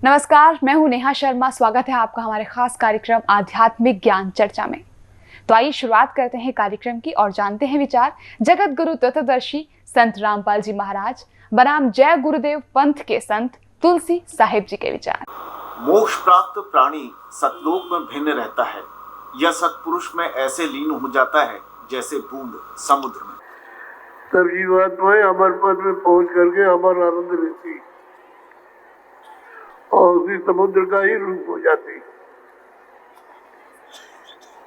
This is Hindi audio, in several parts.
नमस्कार, मैं हूं नेहा शर्मा। स्वागत है आपका हमारे खास कार्यक्रम आध्यात्मिक ज्ञान चर्चा में। तो आइए शुरुआत करते हैं कार्यक्रम की और जानते हैं विचार जगत गुरु तत्वदर्शी संत रामपाल जी महाराज बनाम जय गुरुदेव पंथ के संत तुलसी साहिब जी के विचार। मोक्ष प्राप्त प्राणी सतलोक में भिन्न रहता है। यह सतपुरुष में ऐसे लीन हो जाता है जैसे बूंद समुद्र में। सब जीवात्माएं अमर पद में पहुंच करके अमर आनंद लेती और उसी समुद्र का ही रूप हो जाती।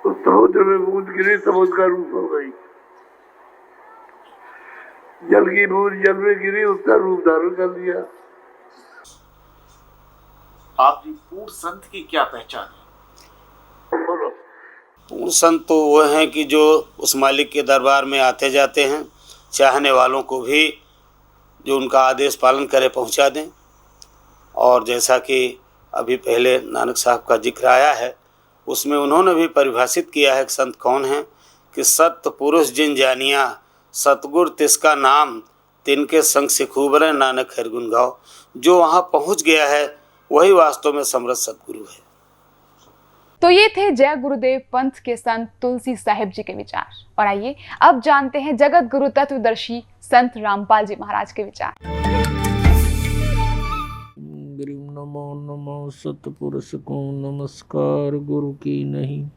तो समुद्र में बूंद गिरी, समुद्र का रूप हो गई। जल की बूंद जल में गिरी, उसका रूप धारण कर लिया। आपकी पूर्ण संत की क्या पहचान है? पूर्ण संत तो वो हैं कि जो उस मालिक के दरबार में आते जाते हैं, चाहने वालों को भी जो उनका आदेश पालन करे पहुंचा दें। और जैसा कि अभी पहले नानक साहब का जिक्र आया है, उसमें उन्होंने भी परिभाषित किया है कि संत कौन है कि सत्य पुरुष जिन जानिया सतगुर तिसका नाम तिनके संग से खूब रहे नानक हर गुण गाओ। जो वहाँ पहुँच गया है वही वास्तव में समर्थ सतगुरु है। तो ये थे जय गुरुदेव पंथ के संत तुलसी साहिब जी के विचार। और आइए अब जानते हैं जगत गुरु तत्वदर्शी संत रामपाल जी महाराज के विचार। नमो नमो सतपुरुष को नमस्कार गुरु की नहीं।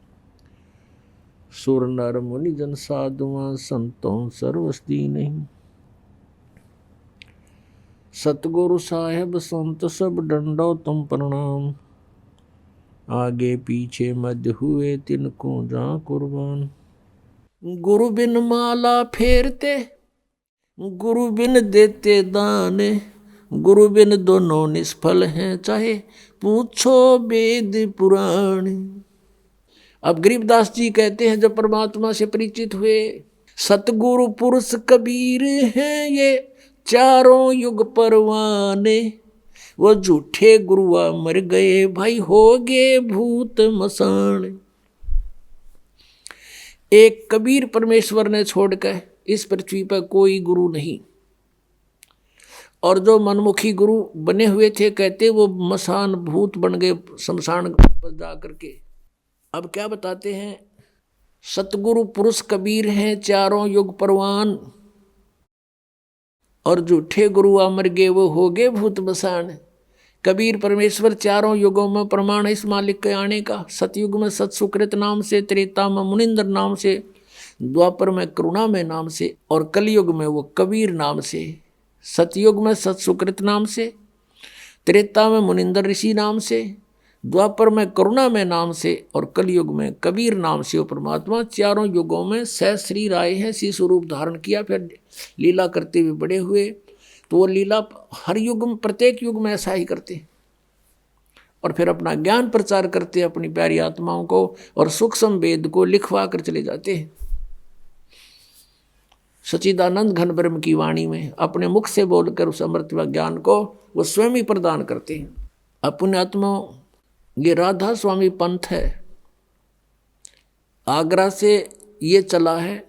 सुर नर मुनि जन साधुआ संतों सर्वस्ती नहीं। सतगुरु साहेब संत सब डंडो तुम प्रणाम। आगे पीछे मध्य हुए तिनको जा कुर्बान। गुरु बिन माला फेरते, गुरु बिन देते दान। गुरु बिन दोनों निष्फल हैं, चाहे पूछो वेद पुराण। अब गरीबदास जी कहते हैं जब परमात्मा से परिचित हुए, सतगुरु पुरुष कबीर हैं ये चारों युग परवाने। वो झूठे गुरुआ मर गए भाई हो गए भूत मसान। एक कबीर परमेश्वर ने छोड़कर इस पृथ्वी पर कोई गुरु नहीं। और जो मनमुखी गुरु बने हुए थे, कहते वो मसान भूत बन गए शमशान पर जा करके। अब क्या बताते हैं, सतगुरु पुरुष कबीर हैं चारों युग परवान। और झूठे गुरु अमर गए वो हो गए भूत मसान। कबीर परमेश्वर चारों युगों में प्रमाण है इस मालिक के आने का। सतयुग में सत सुकृत नाम से, त्रेता में मुनिंदर नाम से, द्वापर में करुणा में नाम से, और कलयुग में वो कबीर नाम से। सतयुग में सत सुकृत नाम से, त्रेता में मुनिंदर ऋषि नाम से, द्वापर में करुणा में नाम से, और कलयुग में कबीर नाम से वो परमात्मा चारों युगों में सहस्री आए हैं। शिशु रूप धारण किया, फिर लीला करते हुए बड़े हुए। तो वो लीला हर युग में, प्रत्येक युग में ऐसा ही करते और फिर अपना ज्ञान प्रचार करते अपनी प्यारी आत्माओं को, और सूक्ष्म वेद को लिखवा कर चले जाते हैं। सच्चिदानंद घन ब्रह्म की वाणी में अपने मुख से बोलकर उस अमृत व ज्ञान को वो स्वयं ही प्रदान करते हैं। अपने आत्मा ये राधा स्वामी पंथ है, आगरा से ये चला है।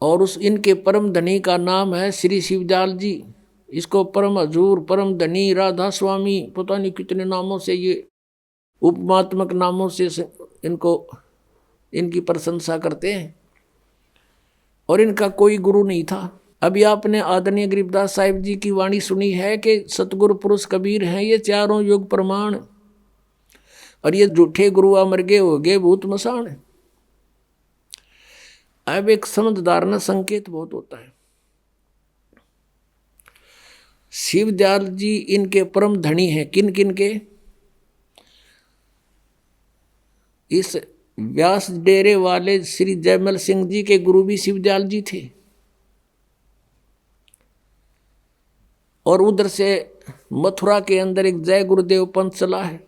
और उस इनके परम धनी का नाम है श्री शिवदयाल जी। इसको परम हजूर, परम धनी, राधा स्वामी, पता नहीं कितने नामों से, ये उपमात्मक नामों से इनकी प्रशंसा करते हैं। और इनका कोई गुरु नहीं था। अभी आपने आदरणीय गरीबदास साहिब जी की वाणी सुनी है कि सतगुरु पुरुष कबीर हैं ये चारों युग प्रमाण। और ये झूठे गुरु अमर गए हो गए भूत मसान। अब एक समझदार न संकेत बहुत होता है। शिवदयाल जी इनके परम धनी हैं। किन किन के? इस व्यास डेरे वाले श्री जयमल सिंह जी के गुरु भी शिवदयाल जी थे। और उधर से मथुरा के अंदर एक जय गुरुदेव पंथ चला है,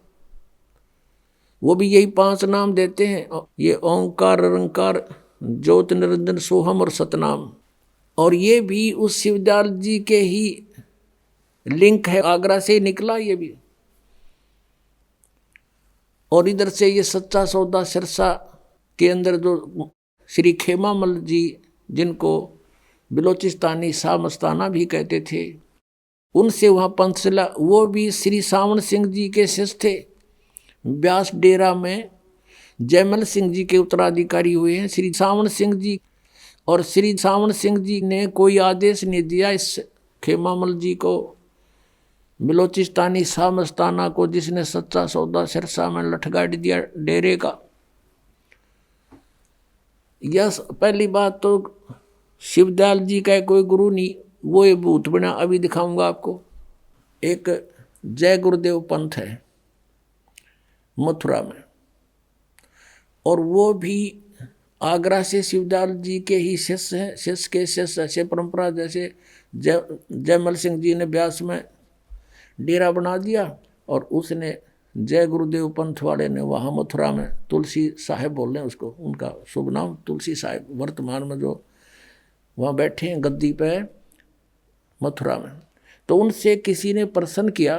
वो भी यही 5 नाम देते हैं। ये ओंकार, रंकार, ज्योत, निरंजन, सोहम और सतनाम। और ये भी उस शिवदयाल जी के ही लिंक है, आगरा से ही निकला ये भी। और इधर से ये सच्चा सौदा सिरसा के अंदर जो श्री खेमामल जी, जिनको बिलोचिस्तानी शाह मस्ताना भी कहते थे, उनसे वहाँ पंथ चला। वो भी श्री सावन सिंह जी के शिष्य थे। ब्यास डेरा में जयमल सिंह जी के उत्तराधिकारी हुए हैं श्री सावन सिंह जी। और श्री सावन सिंह जी ने कोई आदेश नहीं दिया इस खेमामल जी को, बलोचिस्तानी शाह मस्ताना को, जिसने सच्चा सौदा सिरसा में लठगाड़ दिया डेरे का। यह पहली बात तो शिवदयाल जी का कोई गुरु नहीं, वो ये भूत बना। अभी दिखाऊंगा आपको। एक जय गुरुदेव पंथ है मथुरा में, और वो भी आगरा से शिवदयाल जी के ही शिष्य हैं। शिष्य के शिष्य ऐसे परंपरा, जैसे जयमल सिंह जी ने ब्यास में डेरा बना दिया, और उसने जय गुरुदेव पंथ वाले ने वहाँ मथुरा में तुलसी साहेब बोल रहे हैं उसको, उनका शुभ नाम तुलसी साहेब, वर्तमान में जो वहाँ बैठे हैं गद्दी पे मथुरा में। तो उनसे किसी ने प्रश्न किया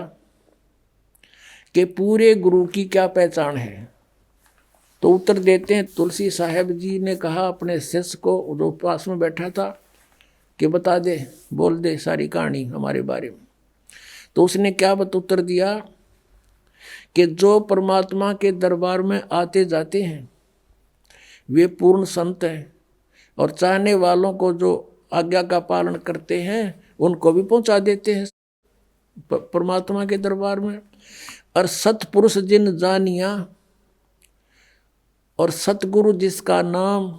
कि पूरे गुरु की क्या पहचान है। तो उत्तर देते हैं तुलसी साहेब जी ने कहा अपने शिष्य को, जो पास में बैठा था, कि बता दे, बोल दे सारी कहानी हमारे बारे में। तो उसने क्या उत्तर दिया कि जो परमात्मा के दरबार में आते जाते हैं वे पूर्ण संत हैं, और चाहने वालों को जो आज्ञा का पालन करते हैं उनको भी पहुंचा देते हैं परमात्मा के दरबार में। और सतपुरुष जिन जानिया, और सतगुरु जिसका नाम,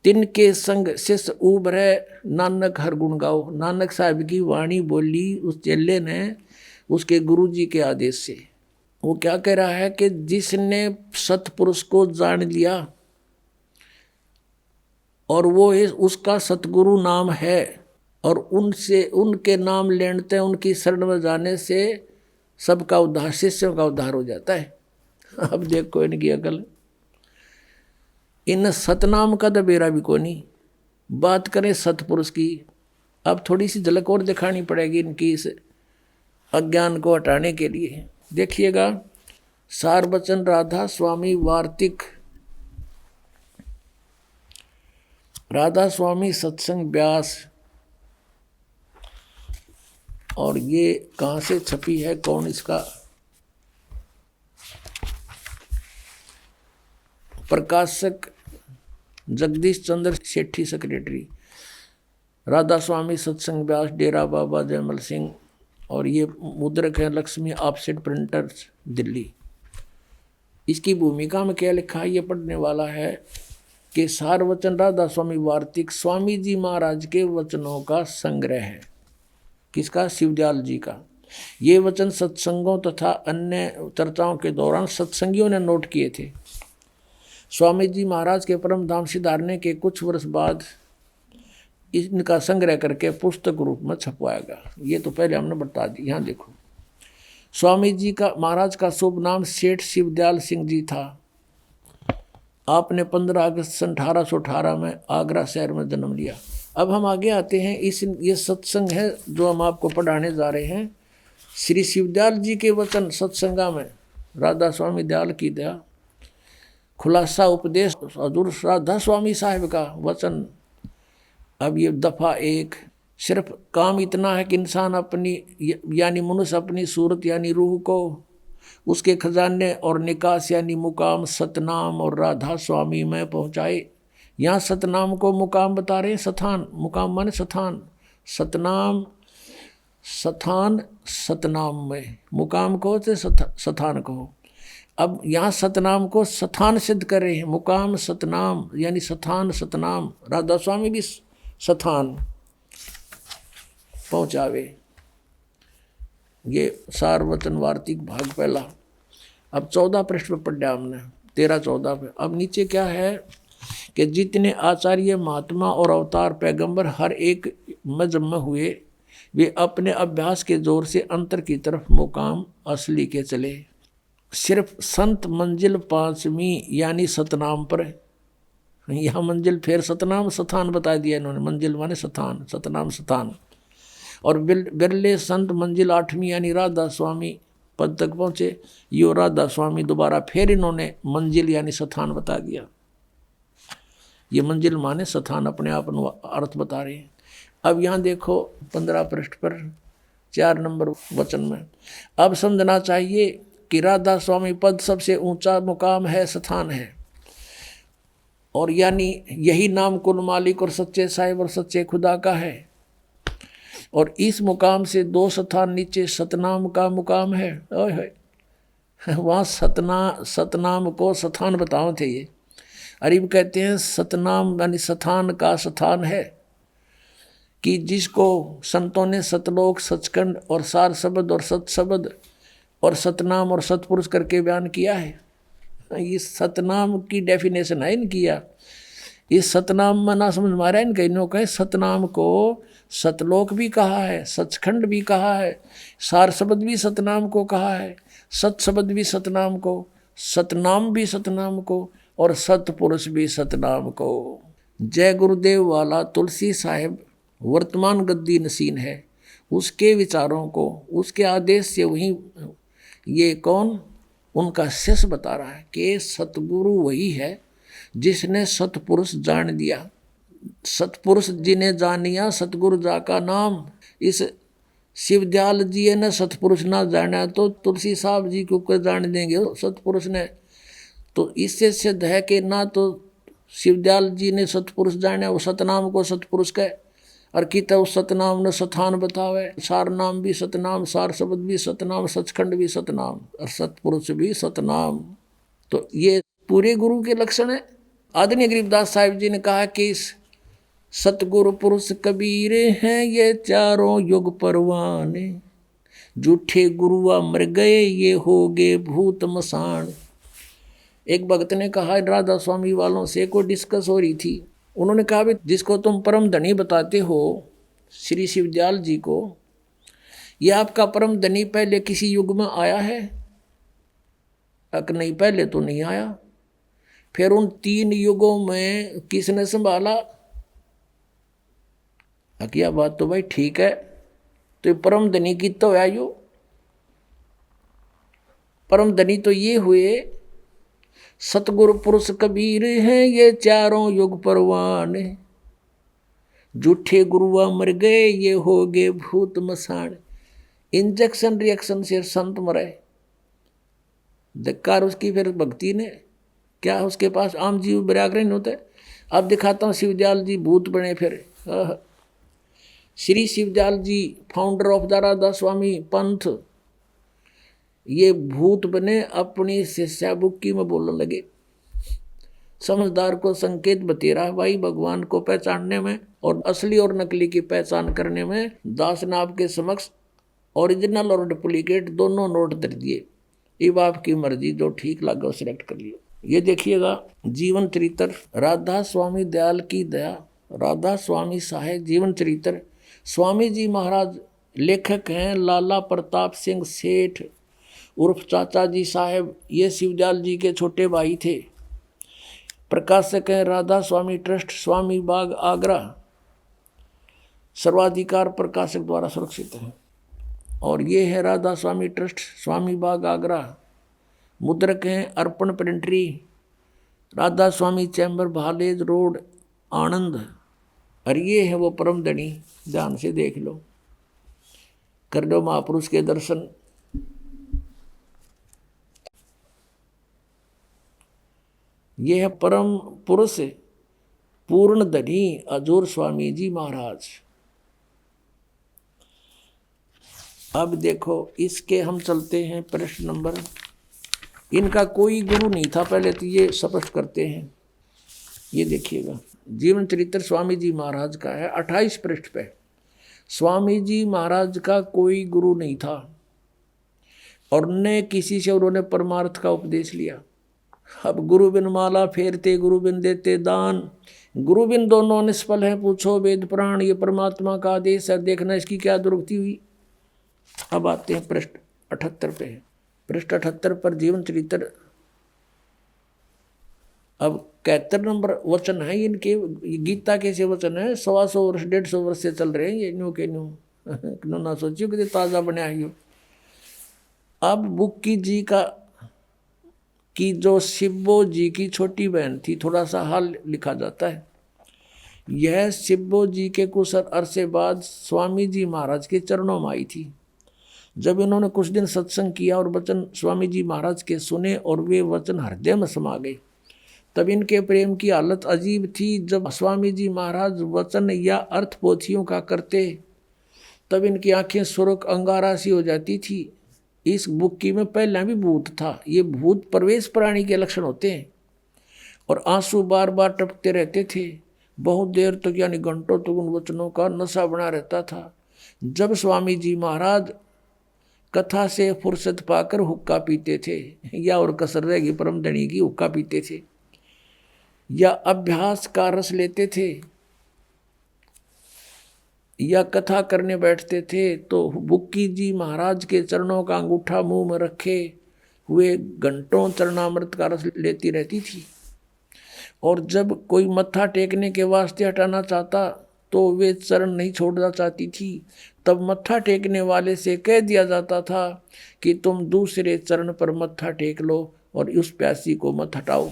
तिनके संग शिष्य उभरे नानक हर गुण गाओ। नानक साहब की वाणी बोली उस चेले ने उसके गुरु जी के आदेश से। वो क्या कह रहा है कि जिसने सतपुरुष को जान लिया और वो उसका सतगुरु नाम है, और उनसे उनके नाम लेते उनकी शरण में जाने से सबका उद्धार, शिष्यों का उद्धार हो जाता है। अब देखो इनकी अकल, इन सतनाम का दबेरा भी को नहीं। बात करें सतपुरुष की, अब थोड़ी सी झलक और दिखानी पड़ेगी इनकी इस अज्ञान को हटाने के लिए। देखिएगा, सार बचन राधा स्वामी वार्तिक, राधा स्वामी सत्संग ब्यास, और ये कहाँ से छपी है, कौन इसका प्रकाशक, जगदीश चंद्र सेठी सेक्रेटरी, राधा स्वामी सत्संग ब्यास, डेरा बाबा जयमल सिंह, और ये मुद्रक है लक्ष्मी ऑफसेट प्रिंटर्स दिल्ली। इसकी भूमिका में क्या लिखा है ये पढ़ने वाला है कि सार वचन राधा स्वामी वार्तिक स्वामी जी महाराज के वचनों का संग्रह है। किसका? शिवदयाल जी का। ये वचन सत्संगों तथा अन्य चर्चाओं के दौरान सत्संगियों ने नोट किए थे। स्वामी जी महाराज के परम धाम सिधारने के कुछ वर्ष बाद इनका संग्रह करके पुस्तक रूप में छपवाएगा। ये तो पहले हमने बता दी। यहाँ देखो, स्वामी जी का महाराज का शुभ नाम सेठ शिवदयाल सिंह जी था। आपने 15 अगस्त 1818 में आगरा शहर में जन्म लिया। अब हम आगे आते हैं। ये सत्संग है जो हम आपको पढ़ाने जा रहे हैं। श्री शिवदयाल जी के वचन सत्संगा में राधा स्वामी दयाल की दया, खुलासा उपदेश हजूर राधा स्वामी साहिब का वचन। अब ये दफ़ा 1, सिर्फ काम इतना है कि इंसान अपनी यानी मनुष्य अपनी सूरत यानी रूह को उसके खजाने और निकास यानी मुकाम सतनाम और राधा स्वामी में पहुँचाए। यहाँ सतनाम को मुकाम बता रहे हैं, सथान, मुकाम माने सथान, सतनाम सथान, सतनाम में मुकाम को तो सथान को। अब यहाँ सतनाम को सथान सिद्ध कर रहे हैं, मुकाम सतनाम यानी सथान सतनाम। राधा स्वामी भी सथान पहुँचावे। ये सारवतन वार्तिक भाग पहला। अब 14 पृष्ठ पर पढ़ा हमने, 13-14 पे। अब नीचे क्या है कि जितने आचार्य महात्मा और अवतार पैगंबर हर एक मजहब में हुए, वे अपने अभ्यास के जोर से अंतर की तरफ मुकाम असली के चले। सिर्फ संत मंजिल 5वीं यानी सतनाम पर, यहाँ मंजिल फिर सतनाम सथान बता दिया इन्होंने। मंजिल माने सथान, सतनाम सथान। और बिरले संत मंजिल 8वीं यानी राधा स्वामी पद तक पहुँचे। यो राधा स्वामी दोबारा फिर इन्होंने मंजिल यानी सथान बता दिया। ये मंजिल माने सथान अपने आप अर्थ बता रहे हैं। अब यहाँ देखो 15 पृष्ठ पर 4 नंबर वचन में। अब समझना चाहिए कि राधा स्वामी पद सबसे ऊंचा मुकाम है, स्थान है, और यानी यही नाम कुल मालिक और सच्चे साहिब और सच्चे खुदा का है। और इस मुकाम से 2 स्थान नीचे सतनाम का मुकाम है। ओए वहाँ सतनाम को स्थान बताओ थे ये। अरीब कहते हैं सतनाम यानी स्थान का स्थान है कि जिसको संतों ने सतलोक, सचखंड और सार शब्द और सत शब्द और सतनाम और सतपुरुष करके बयान किया है। ये सतनाम की डेफिनेशन है इनकी। इस सतनाम में ना समझ मारा इनका, इन्हों कहे सतनाम को सतलोक भी कहा है, सचखंड भी कहा है, सार शब्द भी सतनाम को कहा है, सत शब्द भी सतनाम को, सतनाम भी सतनाम को और सतपुरुष भी सतनाम को। जय गुरुदेव वाला तुलसी साहिब वर्तमान गद्दी नसीन है, उसके विचारों को उसके आदेश से वही ये कौन उनका शिष्य बता रहा है कि सतगुरु वही है जिसने सतपुरुष जान दिया। सतपुरुष जिन्हें जानिया सतगुरु जा का नाम। इस शिवदयाल जी ने सतपुरुष ना जाना तो तुलसी साहब जी को कर जान देंगे सतपुरुष ने। तो इससे सिद्ध है कि ना तो शिवदयाल जी ने सतपुरुष जाना, वो सतनाम को सतपुरुष कहे, और कित उस सतनाम ने स्थान बतावे। सार नाम भी सतनाम, सार शब्द भी सतनाम, सचखंड भी सतनाम और सतपुरुष भी सतनाम। तो ये पूरे गुरु के लक्षण है। आदरणीय गरीबदास साहिब जी ने कहा कि सतगुरु पुरुष कबीर हैं ये चारों युग परवाने, झूठे गुरुआ मर गए ये हो गए भूत मसान। एक भक्त ने कहा, राधा स्वामी वालों से कोई डिस्कस हो रही थी, उन्होंने कहा भी जिसको तुम परम धनी बताते हो श्री शिवदयाल जी को, यह आपका परम धनी पहले किसी युग में आया है? नहीं, पहले तो नहीं आया। फिर उन 3 युगों में किसने संभाला? क्या बात तो भाई ठीक है, तो परम धनी की तो आयु, परम धनी तो ये हुए सतगुरु पुरुष कबीर हैं ये चारों युग परवाने, झूठे गुरुआ मर गए ये हो गए भूत मसान। इंजेक्शन रिएक्शन से संत मरे, धिक्कार उसकी फिर भक्ति ने क्या, उसके पास आम जीव व्याग्रहण होते। अब दिखाता हूँ शिवदयाल जी भूत बने फिर। श्री शिवदयाल जी फाउंडर ऑफ द राधा स्वामी पंथ, ये भूत बने अपनी शिष्या बुक्की में बोलने लगे। समझदार को संकेत बतेरा भाई भगवान को पहचानने में और असली और नकली की पहचान करने में। दास ने आपके समक्ष ओरिजिनल और डुप्लीकेट दोनों नोट दे दिए, अब आपकी मर्जी जो ठीक लगा वो सिलेक्ट कर लियो। ये देखिएगा जीवन चरित्र राधा स्वामी दयाल की दया, राधा स्वामी साहेब जीवन चरित्र। स्वामी जी महाराज लेखक हैं लाला प्रताप सिंह सेठ उर्फ चाचा जी साहेब, ये शिवदयाल जी के छोटे भाई थे। प्रकाशक हैं राधा स्वामी ट्रस्ट, स्वामी बाग आगरा, सर्वाधिकार प्रकाशक द्वारा सुरक्षित है। और ये है राधा स्वामी ट्रस्ट, स्वामी बाग आगरा। मुद्रक हैं अर्पण प्रिंटरी, राधा स्वामी चैम्बर भालेज रोड आनंद। और ये है वो परम धनी, ध्यान से देख लो, कर लो महापुरुष के दर्शन। ये है परम पुरुष पूर्ण धनी अजूर स्वामी जी महाराज। अब देखो इसके हम चलते हैं प्रश्न नंबर। इनका कोई गुरु नहीं था पहले, तो ये स्पष्ट करते हैं। ये देखिएगा जीवन चरित्र स्वामी जी महाराज का है 28 पृष्ठ पे। स्वामी जी महाराज का कोई गुरु नहीं था और न किसी से उन्होंने परमार्थ का उपदेश लिया। अब गुरु बिन माला फेरते गुरु बिन देते दान, गुरु बिन दोनों निष्फल है पूछो वेद पुराण। ये परमात्मा का आदेश है, देखना इसकी क्या दुर्गति हुई। अब आते हैं पृष्ठ 78 पे। पृष्ठ 78 पर जीवन चरित्र। अब 71 नंबर वचन है इनके। गीता के से वचन है 125 वर्ष 150 वर्ष से चल रहे हैं ये न्यू के न्यू ना सोचियो कि ताज़ा बने आई हो। अब बुक्की जी की जो शिब्बो जी की छोटी बहन थी, थोड़ा सा हाल लिखा जाता है। यह शिब्बो जी के कुछ अरसे बाद स्वामी जी महाराज के चरणों में आई थी। जब इन्होंने कुछ दिन सत्संग किया और वचन स्वामी जी महाराज के सुने और वे वचन हृदय में समा गए, तब इनके प्रेम की हालत अजीब थी। जब स्वामी जी महाराज वचन या अर्थ पोथियों का करते तब इनकी आंखें सुर्ख अंगारा सी हो जाती थी। इस बुक्की में पहले भी भूत था। ये भूत प्रवेश प्राणी के लक्षण होते हैं। और आंसू बार बार टपकते रहते थे। बहुत देर तक यानी घंटों तक उन वचनों का नशा बना रहता था। जब स्वामी जी महाराज कथा से फुर्सत पाकर हुक्का पीते थे, या और कसर रहेगी परमधनी की, हुक्का पीते थे या अभ्यास का रस लेते थे या कथा करने बैठते थे, तो बुक्की जी महाराज के चरणों का अंगूठा मुंह में रखे हुए घंटों चरणामृत का रस लेती रहती थी। और जब कोई मत्था टेकने के वास्ते हटाना चाहता तो वे चरण नहीं छोड़ना चाहती थी। तब मत्था टेकने वाले से कह दिया जाता था कि तुम दूसरे चरण पर मत्था टेक लो और उस प्यासी को मत हटाओ।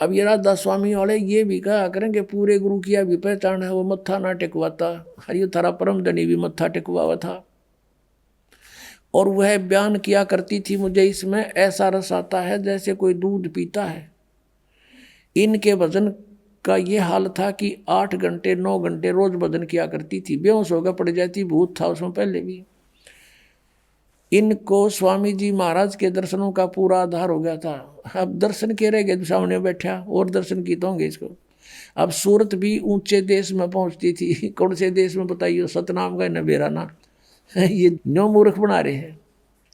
अब ये राधा स्वामी वाले ये भी कहा करें कि पूरे गुरु किया भी पहचान है, वो मत्था ना टेकवाता। हरियो थारा परम धनी भी मत्था टेकवा था। और वह बयान किया करती थी, मुझे इसमें ऐसा रस आता है जैसे कोई दूध पीता है। इनके भजन का ये हाल था कि 8 घंटे 9 घंटे रोज भजन किया करती थी। बेहोश होकर पड़ जाती, भूत था उसमें पहले भी। इनको स्वामी जी महाराज के दर्शनों का पूरा आधार हो गया था। अब दर्शन के रह गए, सामने बैठा और दर्शन की तो होंगे इसको। अब सूरत भी ऊंचे देश में पहुंचती थी। कौन से देश में बताइए, सतनाम का नबेरा ना। ये न्यो मूर्ख बना रहे हैं।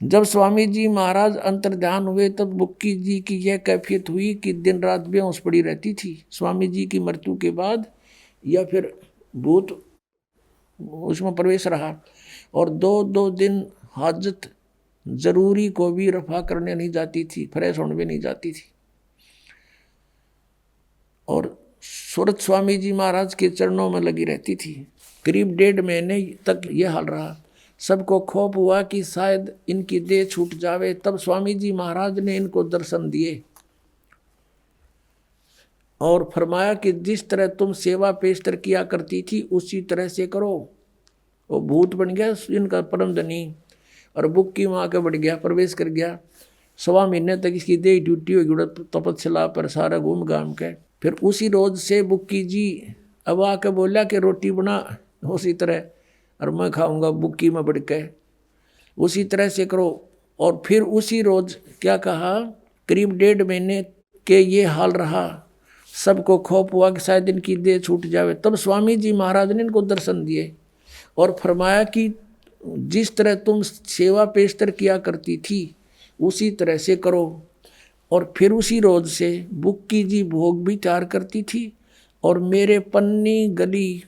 जब स्वामी जी महाराज अंतर्ध्यान हुए तब बुक्की जी की यह कैफियत हुई कि दिन रात बेहोश पड़ी रहती थी। स्वामी जी की मृत्यु के बाद या फिर भूत उसमें प्रवेश रहा और 2 दिन हाजत जरूरी को भी रफा करने नहीं जाती थी, फ्रेश होने भी नहीं जाती थी। और सूरत स्वामी जी महाराज के चरणों में लगी रहती थी। करीब 1.5 महीने तक यह हाल रहा। सबको खौफ हुआ कि शायद इनकी देह छूट जावे। तब स्वामी जी महाराज ने इनको दर्शन दिए और फरमाया कि जिस तरह तुम सेवा पेशतर किया करती थी उसी तरह से करो। वो भूत बन गया इनका परम धनी और बुक्की वहाँ के बढ़ गया, प्रवेश कर गया। 1.25 महीने तक इसकी देह ड्यूटी होगी तपस्या पर सारा घूम घाम के। फिर उसी रोज से बुक्की जी अब आके बोला कि रोटी बना उसी तरह और मैं खाऊंगा बुक्की में बढ़ के, उसी तरह से करो। और फिर उसी रोज क्या कहा, करीब 1.5 महीने के ये हाल रहा। सबको खौफ हुआ कि शायद इनकी देह छूट जावे। तब स्वामी जी महाराज ने इनको दर्शन दिए और फरमाया कि जिस तरह तुम सेवा पेशतर किया करती थी उसी तरह से करो। और फिर उसी रोज से बुक्की जी भोग भी तैयार करती थी और मेरे पन्नी गली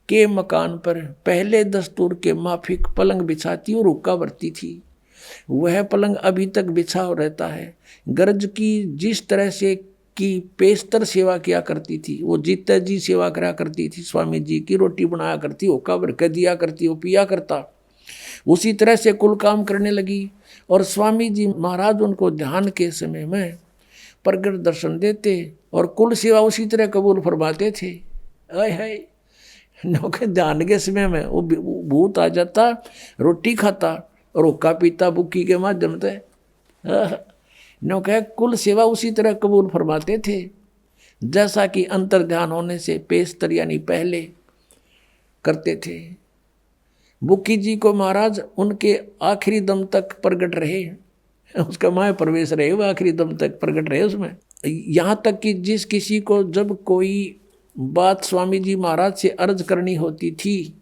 के मकान पर पहले दस्तूर के माफिक पलंग बिछाती और हुक्का भरती थी। वह पलंग अभी तक बिछा रहता है। गर्ज की जिस तरह से की पेशतर सेवा किया करती थी, वो जीता जी सेवा करा करती थी। स्वामी जी की रोटी बनाया करती, हुक्का भर के दिया करती, वो पिया करता। उसी तरह से कुल काम करने लगी। और स्वामी जी महाराज उनको ध्यान के समय में प्रगट दर्शन देते और कुल सेवा उसी तरह कबूल फरमाते थे। आय नौके ध्यान के समय में वो भूत आ जाता, रोटी खाता और हुक्का पीता बुक्की के माध्यम से। नौके कुल सेवा उसी तरह कबूल फरमाते थे जैसा कि अंतर ध्यान होने से पेशतर यानी पहले करते थे। बुक्की जी को महाराज उनके आखिरी दम तक प्रगट रहे, उसका माया प्रवेश रहे, वो आखिरी दम तक प्रगट रहे उसमें। यहाँ तक कि जिस किसी को जब कोई बात स्वामी जी महाराज से अर्ज करनी होती थी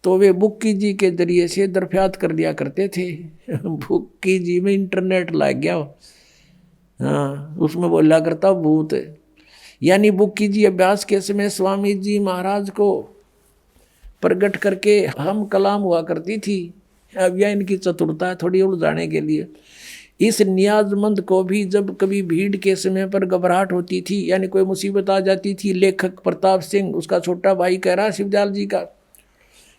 तो वे बुक्की जी के जरिए से दरफ्यात कर दिया करते थे। बुक्की जी में इंटरनेट लग गया, हाँ उसमें बोला करता भूत। यानी बुक्की जी अभ्यास के समय स्वामी जी महाराज को प्रगट करके हम कलाम हुआ करती थी। अब यह इनकी चतुरता थोड़ी उलझाने के लिए। इस नियाजमंद को भी जब कभी भीड़ के समय पर घबराहट होती थी यानी कोई मुसीबत आ जाती थी, लेखक प्रताप सिंह उसका छोटा भाई कह रहा शिवदयाल जी का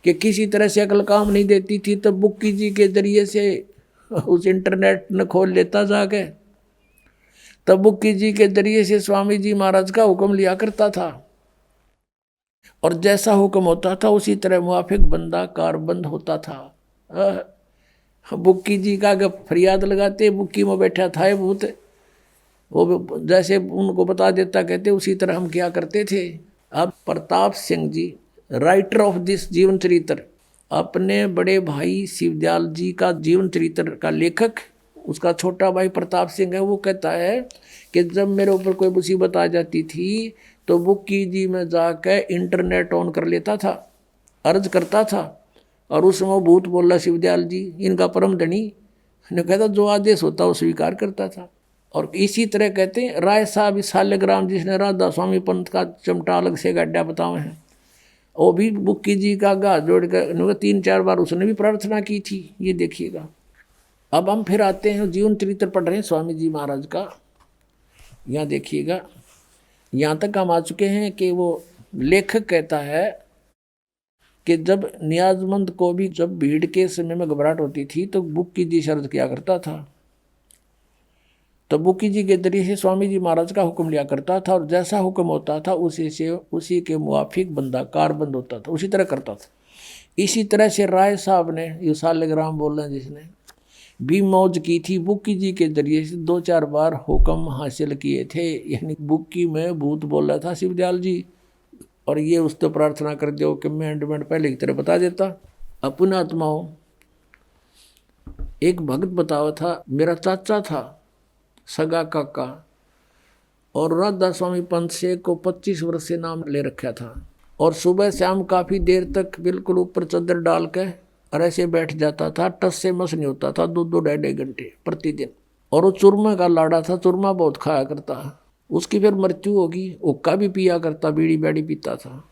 कि किसी तरह से अकल काम नहीं देती थी, तब बुक्की जी के जरिए से उस इंटरनेट न खोल लेता जाके, तब बुक्की जी के जरिए से स्वामी जी महाराज का हुक्म लिया करता था और जैसा हुक्म होता था उसी तरह मुआफिक बंदा कारबंद होता था। बुक्की जी का फरियाद लगाते, बुक्की में बैठा था ये भूत, वो जैसे उनको बता देता कहते उसी तरह हम क्या करते थे। अब Pratap Singh ji, writer of this जीवन चरित्र, अपने बड़े भाई शिवदयाल जी का जीवन चरित्र का लेखक, उसका छोटा भाई प्रताप सिंह है, वो कहता है कि जब मेरे ऊपर कोई मुसीबत आ जाती थी तो बुक्की जी में जाकर इंटरनेट ऑन कर लेता था, अर्ज करता था, और उस समय वो भूत बोला शिवदयाल जी इनका परम धनी ने कहता जो आदेश होता वो स्वीकार करता था। और इसी तरह कहते हैं राय साहब इस शालिग्राम जिसने राधा स्वामी पंथ का चमटा अलग से गड्ढा बताए हैं, वो भी बुक्की जी का गा जोड़ कर 3-4 बार उसने भी प्रार्थना की थी। ये देखिएगा। अब हम फिर आते हैं, जीवन चरित्र पढ़ रहे हैं स्वामी जी महाराज का। यहाँ देखिएगा, यहाँ तक हम आ चुके हैं कि वो लेखक कहता है कि जब नियाजमंद को भी जब भीड़ के समय में घबराहट होती थी तो बुक्की जी शर्त किया करता था, तो बुक्की जी के जरिए से स्वामी जी महाराज का हुक्म लिया करता था, और जैसा हुक्म होता था उसी के मुआफिक बंदा कारबंद होता था, उसी तरह करता था। इसी तरह से राय साहब ने, ये शालिग्राम बोल रहे हैं जिसने, भी मौज की थी बुक्की जी के जरिए से 2-4 बार हुक्म हासिल किए थे। यानी बुक्की में भूत बोल रहा था शिवदयाल जी, और ये उस तो प्रार्थना कर दो कि मैं एंडमेंट पहले की तरह बता देता। अपन आत्माओं, एक भक्त बतावा था, मेरा चाचा था सगा काका, और राधा स्वामी पंथ से को 25 वर्ष से नाम ले रखा था, और सुबह शाम काफ़ी देर तक बिल्कुल ऊपर चादर डाल के और ऐसे बैठ जाता था, टस से मस नहीं होता था 2-2 ढाई घंटे प्रतिदिन। और वो चूरमा का लाड़ा था, चूरमा बहुत खाया करता। उसकी फिर मृत्यु होगी, हुक्का भी पिया करता, बीड़ी बैड़ी पीता था।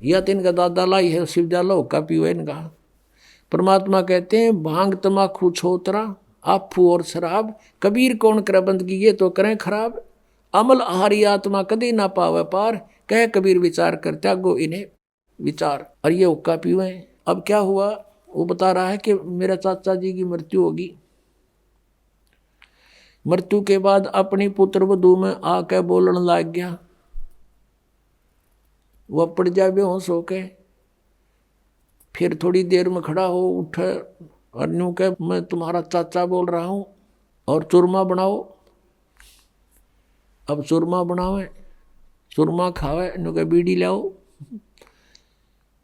या तो इनका दादा लाई है शिवदयाल, हुक्का पियो इनका। परमात्मा कहते हैं भांग तमाकू छोतरा आफू और शराब, कबीर कौन करे बंदगी ये तो करें खराब। अमल आहारी आत्मा कदी ना पावे पार, कह कबीर विचार कर त्यागो इन्हें विचार। और ये हुक्का पिए। अब क्या हुआ, वो बता रहा है कि मेरा चाचा जी की मृत्यु होगी। मृत्यु के बाद अपनी पुत्र वधू में आके बोलने लग गया, वह पड़ जाए बेहोश होके, फिर थोड़ी देर में खड़ा हो उठे और न्यू के मैं तुम्हारा चाचा बोल रहा हूँ और चूरमा बनाओ। अब चूरमा बनावे, चूरमा खावे, न्यू के बीड़ी लाओ।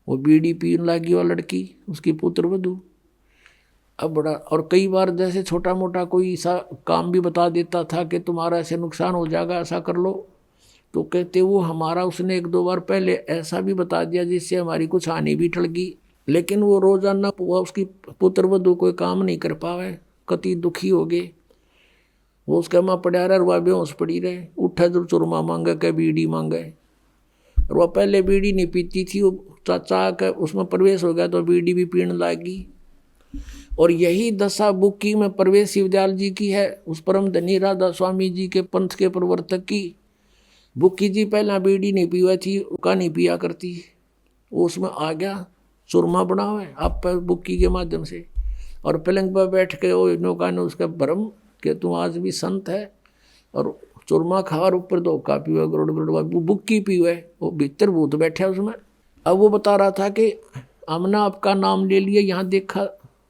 वो बीड़ी पीने लगी वो लड़की, उसकी पुत्र वधू। अब बड़ा, और कई बार जैसे छोटा मोटा कोई ऐसा काम भी बता देता था कि तुम्हारा ऐसे नुकसान हो जाएगा, ऐसा कर लो, तो कहते वो हमारा उसने 1-2 बार पहले ऐसा भी बता दिया जिससे हमारी कुछ हानि भी टल गई। लेकिन वो रोजाना वो उसकी पुत्र वधू कोई काम नहीं कर पावे, कति दुखी हो गए। वो उसके माँ पड़ा रहा, वह बेहोश पड़ी रहे, उठे जब चूरमा मांगे के बीड़ी मांगे। और वह पहले बीड़ी नहीं पीती थी, वो चाचा के उसमें प्रवेश हो गया तो बीड़ी भी पीने लगी। और यही दशा बुक्की में प्रवेश शिवदयाल जी की है, उस परम धनी राधा स्वामी जी के पंथ के प्रवर्तक की। बुक्की जी पहला बीड़ी नहीं पीवा थी, उसका नहीं पिया करती, वो उसमें आ गया, चूरमा बनावे आप पर बुक्की के माध्यम से। और पलंग पर बैठ के वो नौका ने उसका भरम कि तुम आज भी संत है, और चूरमा खा और ऊपर धोखा पीवे, गरुड़ बुक्की पीवे, वो भीतर भूत बैठा उसमें। अब वो बता रहा था कि हमने आपका नाम ले लिया, यहाँ देखा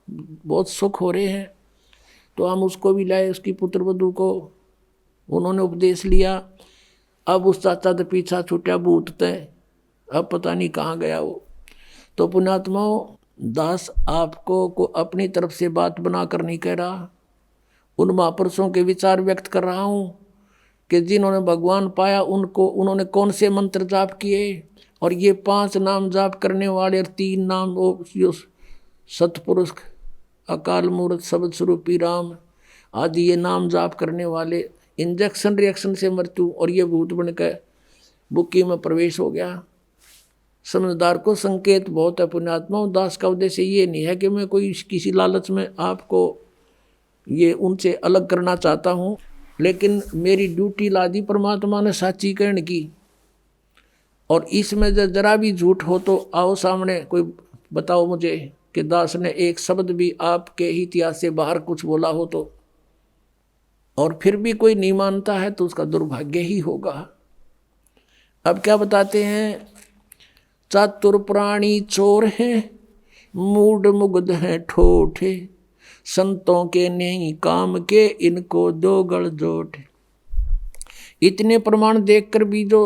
बहुत सुख हो रहे हैं, तो हम उसको भी लाए, उसकी पुत्र वधू को उन्होंने उपदेश लिया। अब उस चाचा तो पीछा छूटा भूत तय, अब पता नहीं कहाँ गया वो। तो पुण्यात्माओं, दास आपको को अपनी तरफ से बात बना कर नहीं कह रहा, उन महापुरुषों के विचार व्यक्त कर रहा हूँ कि जिन्होंने भगवान पाया उनको उन्होंने कौन से मंत्र जाप किए। और ये 5 नाम जाप करने वाले और 3 नाम वो सतपुरुष अकाल मूर्त शब्द स्वरूपी राम आदि ये नाम जाप करने वाले, इंजेक्शन रिएक्शन से मृत्यु, और ये भूत बनकर बुक्की में प्रवेश हो गया। समझदार को संकेत बहुत है पुण्यात्मा। दास का उद्देश्य ये नहीं है कि मैं कोई किसी लालच में आपको ये उनसे अलग करना चाहता हूँ, लेकिन मेरी ड्यूटी ला दी परमात्मा ने साची कहने की। और इसमें जरा भी झूठ हो तो आओ सामने, कोई बताओ मुझे कि दास ने एक शब्द भी आपके ही इतिहास से बाहर कुछ बोला हो तो। और फिर भी कोई नहीं मानता है तो उसका दुर्भाग्य ही होगा। अब क्या बताते हैं, चातुर प्राणी चोर हैं, मूड मुग्ध हैं ठोठे, संतों के नहीं काम के, इनको दो गल जोट। इतने प्रमाण देखकर भी जो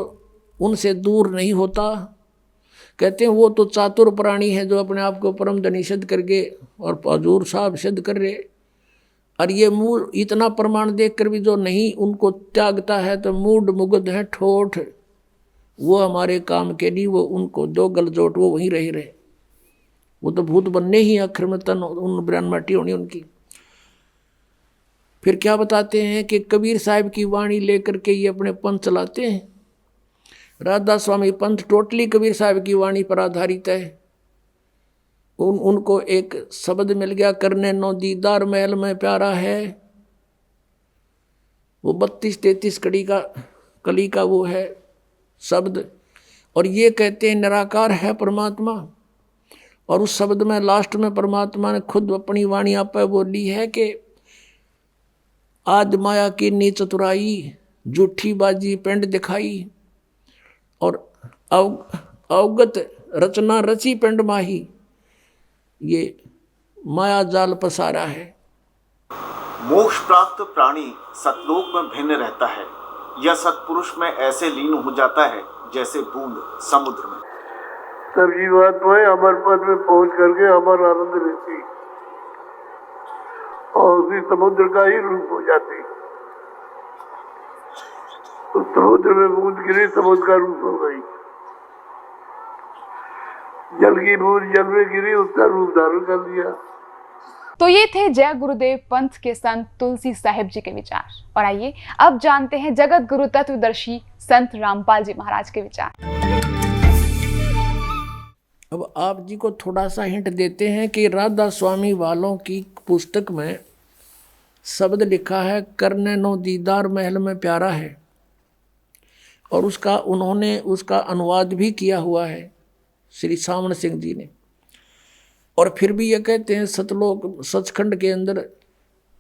उनसे दूर नहीं होता, कहते हैं वो तो चातुर प्राणी है जो अपने आप को परम धनी सिद्ध करके और हजूर साहब सिद्ध कर रहे। और ये मूड इतना प्रमाण देखकर भी जो नहीं उनको त्यागता है तो मूड मुग्ध है ठोठ, वो हमारे काम के नहीं, वो उनको दो गल जोट, वो वहीं रहे। वो तो भूत बनने ही आखिर में तन उन ब्रान माटी होनी उनकी। फिर क्या बताते हैं कि कबीर साहब की वाणी लेकर के ये अपने पंथ चलाते हैं। राधा स्वामी पंथ टोटली कबीर साहब की वाणी पर आधारित है। उनको एक शब्द मिल गया, करने नो दीदार महल में प्यारा है, वो 32-33 कली का वो है शब्द। और ये कहते हैं निराकार है परमात्मा। और उस शब्द में लास्ट में परमात्मा ने खुद अपनी वाणी आप पे बोली है कि आद माया की नी चतुराई, झूठी बाजी पिंड दिखाई, और अवगत रचना रची पिंड माही, ये माया जाल पसारा है। मोक्ष प्राप्त प्राणी सतलोक में भिन्न रहता है। यह सतपुरुष में ऐसे लीन हो जाता है जैसे बूंद समुद्र में। सब जीवात्माएं अमर पद में पहुंच करके अमर आनंद लेती और उसी समुद्र का ही रूप हो जाती। तो समुद्र में बूंद गिरी, समुद्र का रूप हो गई। जल की बूंद जल में गिरी, उसका रूप धारण कर लिया। तो ये थे जय गुरुदेव पंथ के संत तुलसी साहिब जी के विचार। और आइए अब जानते हैं जगत गुरु तत्वदर्शी संत रामपाल जी महाराज के विचार। अब आप जी को थोड़ा सा हिंट देते हैं कि राधा स्वामी वालों की पुस्तक में शब्द लिखा है, करने नो दीदार महल में प्यारा है, और उन्होंने उसका अनुवाद भी किया हुआ है श्री सामन सिंह जी ने। और फिर भी ये कहते हैं सतलोक सचखंड के अंदर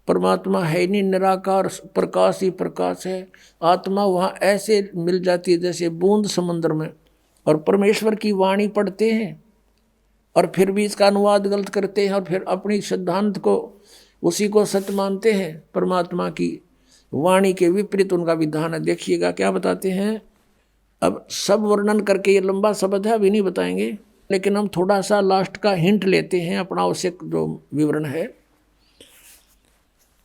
परमात्मा है नहीं, निराकार प्रकाश ही प्रकाश है। आत्मा वहाँ ऐसे मिल जाती है जैसे बूंद समंदर में। और परमेश्वर की वाणी पढ़ते हैं और फिर भी इसका अनुवाद गलत करते हैं, और फिर अपनी सिद्धांत को उसी को सत्य मानते हैं। परमात्मा की वाणी के विपरीत उनका विधान है। देखिएगा क्या बताते हैं। अब सब वर्णन करके ये लंबा शब्द है, अभी नहीं बताएंगे, लेकिन हम थोड़ा सा लास्ट का हिंट लेते हैं। अपना आवश्यक जो विवरण है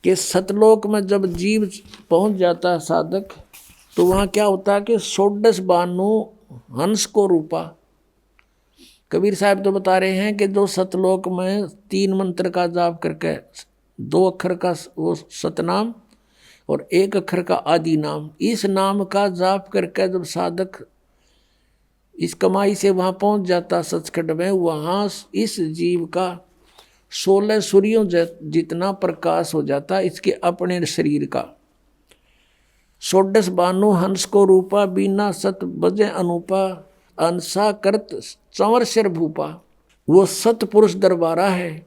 कि सतलोक में जब जीव पहुंच जाता है साधक, तो वहाँ क्या होता है कि 16 बानु हंस को रूपा। कबीर साहब तो बता रहे हैं कि जो सतलोक में 3 मंत्र का जाप करके 2 अक्षर का वो सतनाम और 1 अक्षर का आदि नाम, इस नाम का जाप करके जब साधक इस कमाई से वहाँ पहुँच जाता सचखंड में, वहाँ इस जीव का 16 सूर्यों जितना प्रकाश हो जाता इसके अपने शरीर का। 16 बानु हंस को रूपा, बीना सत बजे अनुपा, अंसा करत चंवर सिर भूपा। वो सतपुरुष दरबारा है।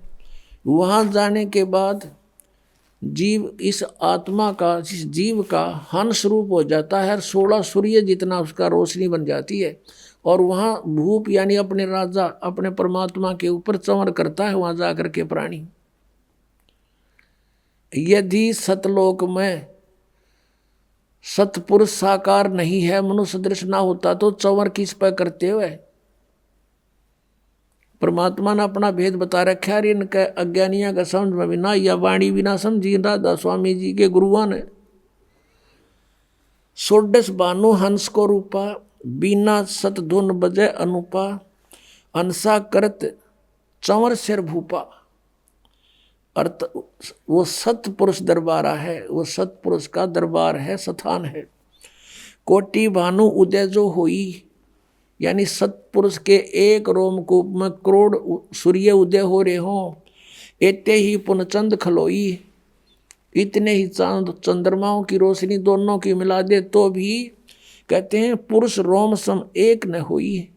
वहाँ जाने के बाद जीव इस आत्मा का, इस जीव का हंस रूप हो जाता है। 16 सूर्य जितना उसका रोशनी बन जाती है। और वहाँ भूप यानी अपने राजा, अपने परमात्मा के ऊपर चंवर करता है वहाँ जाकर के प्राणी। यदि सतलोक में सतपुरुष साकार नहीं है, मनुष्य दृश्य ना होता, तो चंवर किस पर करते हुए? परमात्मा ने अपना भेद बता रखा है। इनके अज्ञानियों का समझ में भी ना, या वाणी भी ना समझी राधा स्वामी जी के गुरुआ ने। 16 बानु हंस को रूपा, बीना सत धुन बजे अनुपा, अंसा करत चंवर सिर भूपा। अर्थ वो सतपुरुष दरबारा है, वो सतपुरुष का दरबार है, स्थान है। कोटि भानु उदय जो होई, यानी सतपुरुष के एक रोमकूप में करोड़ सूर्य उदय हो रहे हों। एते ही पुनचंद खलोई, इतने ही चांद चंद्रमाओं की रोशनी दोनों की मिला दे तो भी कहते हैं पुरुष रोम सम एक न हुई।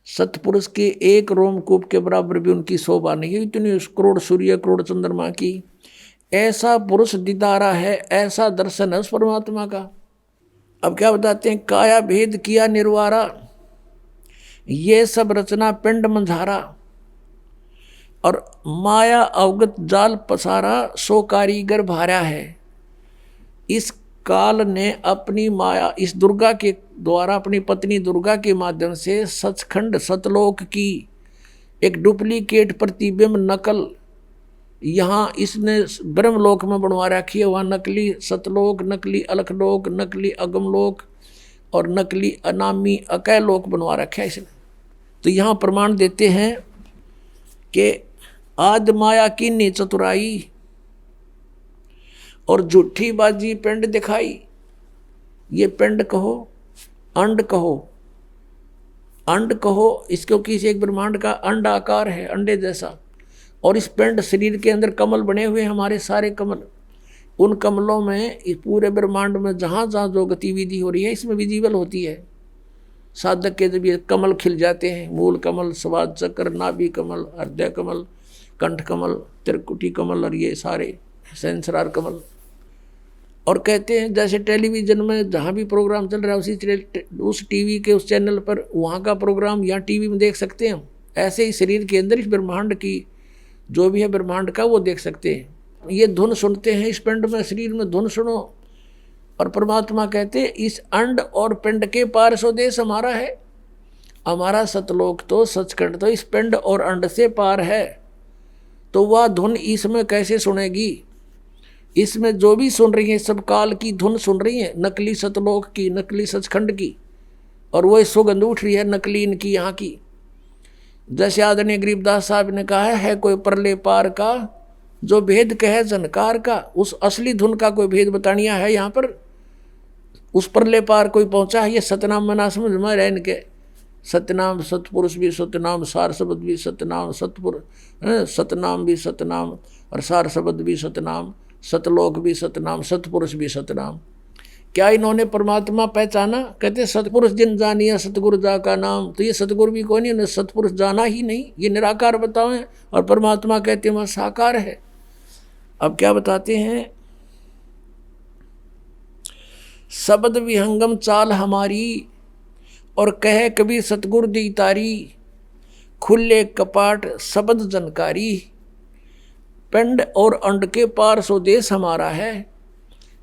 सतपुरुष के एक रोमकूप के बराबर भी उनकी शोभा नहीं है, इतनी करोड़ सूर्य करोड़ चंद्रमा की। ऐसा पुरुष दीदारा है, ऐसा दर्शन है उस परमात्मा का। अब क्या बताते हैं, काया भेद किया निर्वारा, ये सब रचना पिंड मंझारा। और माया अवगत जाल पसारा सो कारीगर भारा है। इस काल ने अपनी माया इस दुर्गा के द्वारा अपनी पत्नी दुर्गा के माध्यम से सचखंड सतलोक की एक डुप्लीकेट प्रतिबिंब नकल यहाँ इसने ब्रह्मलोक में बनवा रखी है। वहाँ नकली सतलोक, नकली अलखलोक, नकली अगमलोक और नकली अनामी अकैलोक बनवा रखा है इसने। तो यहाँ प्रमाण देते हैं कि आद माया कीनी चतुराई और झूठी बाजी पिंड दिखाई। ये पिंड कहो, अंड कहो, अंड कहो, इसको किसी एक ब्रह्मांड का अंड आकार है, अंडे जैसा। और इस पिंड शरीर के अंदर कमल बने हुए हमारे सारे कमल, उन कमलों में इस पूरे ब्रह्मांड में जहाँ जहाँ जो गतिविधि हो रही है इसमें विजिबल होती है। साधक के जब ये कमल खिल जाते हैं, मूल कमल, स्वाद चक्र, नाभि कमल, हृदय कमल, कंठ कमल, त्रिकुटी कमल और ये सारे सहस्रार कमल। और कहते हैं जैसे टेलीविज़न में जहाँ भी प्रोग्राम चल रहा है उस टीवी के उस चैनल पर वहाँ का प्रोग्राम यहाँ टीवी में देख सकते हैं हम, ऐसे ही शरीर के अंदर इस ब्रह्मांड की जो भी है ब्रह्मांड का वो देख सकते हैं। ये धुन सुनते हैं इस पिंड में, शरीर में धुन सुनो। और परमात्मा कहते हैं इस अंड और पिंड के पार स्वदेश हमारा है। हमारा सतलोक तो सचखंड तो इस पिंड और अंड से पार है। तो वह धुन इसमें कैसे सुनेगी? इसमें जो भी सुन रही है सब काल की धुन सुन रही है, नकली सतलोक की, नकली सचखंड की, और वही सुगंध उठ रही है नकली इनकी यहाँ की। जैसे आदरणीय गरीबदास साहब ने कहा है कोई परले पार का जो भेद कहे जनकार का, उस असली धुन का कोई भेद बतानिया है यहाँ पर। उस परले पार कोई पहुँचा है, ये सतनाम मना समझ में रह इनके। सतनाम सतपुरुष भी सतनाम, सार शब्द भी सतनाम, सतनाम भी सतनाम और सार शब्द भी सतनाम, सतलोक भी सतनाम, सतपुरुष भी सतनाम। क्या इन्होंने परमात्मा पहचाना? कहते सतपुरुष जिन जानिया सतगुरु जा का नाम। तो ये सतगुरु भी कौन है? उन्हें सतपुरुष जाना ही नहीं, ये निराकार बताएं। और परमात्मा कहते हैं वह साकार है। अब क्या बताते हैं? शब्द विहंगम चाल हमारी और कहे कभी सतगुरु दी तारी, खुले कपाट शब्द जनकारी, पिंड और अंड के पार स्वदेश हमारा है।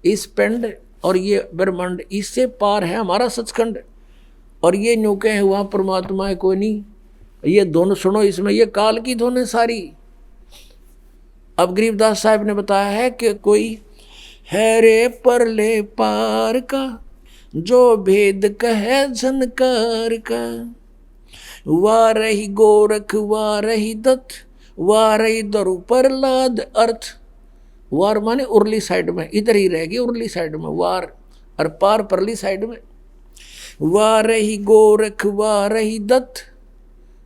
इस पिंड और ये ब्रह्मांड इससे पार है हमारा सचखंड। और ये न्यूके है वहाँ परमात्मा है कोई नहीं। ये धुन सुनो, इसमें ये काल की धुन है सारी। अब गरीबदास साहब ने बताया है कि कोई है रे परले पार का जो भेद कहे झनकार का, वाह रही गोरख वाह रही दत्त वाह रही दरु प्रहलाद अर्थ। वार माने उर्ली साइड में, इधर ही रहेगी उर्ली साइड में वार, और पार परली साइड में। वाह रही गोरख वाह रही दत्त,